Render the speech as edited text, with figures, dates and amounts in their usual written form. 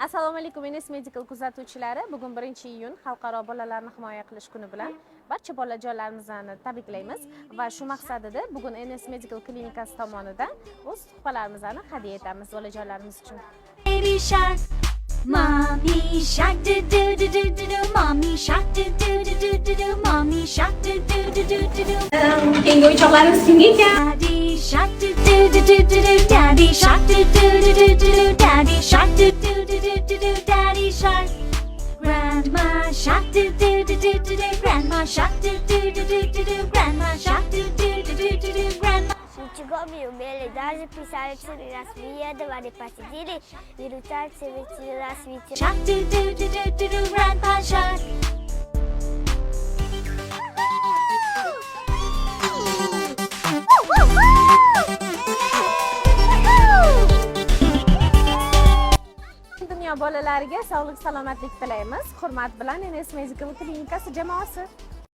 Assalomu alaykum, NS Medical kuzatuvchilari. Bugun 1-iyun Xalqaro bolalarni himoya qilish kuni bilan barcha bolajonlarimizni tabriklaymiz va shu maqsadida bugun NS Medical klinikasi tomonidan o'z tuhfalarimizni hadya etamiz bolajonlarimiz uchun. Baby shark, mommy shark, do do do do do do, mommy shark, do do do do do do, mommy shark, do do do do do do. Keyingi o'yinchoqlarimiz kimga ekan? Daddy shark, do do do do do do, daddy shark, do do do do do do, daddy shark, do do do do do do, daddy shark. Grandma shark, do do do do do do, grandma shark, do do do do do do, grandma shark, do do do do do do, grandma. Чего умели даже писать развитие, давали посидели, вирусать развитие. Shark, do do do do do do, grandpa shark. Dunyo bolalariga sog'lik salomatlik tilaymiz. Hurmat bilan NS Medical klinikasi jamoasi.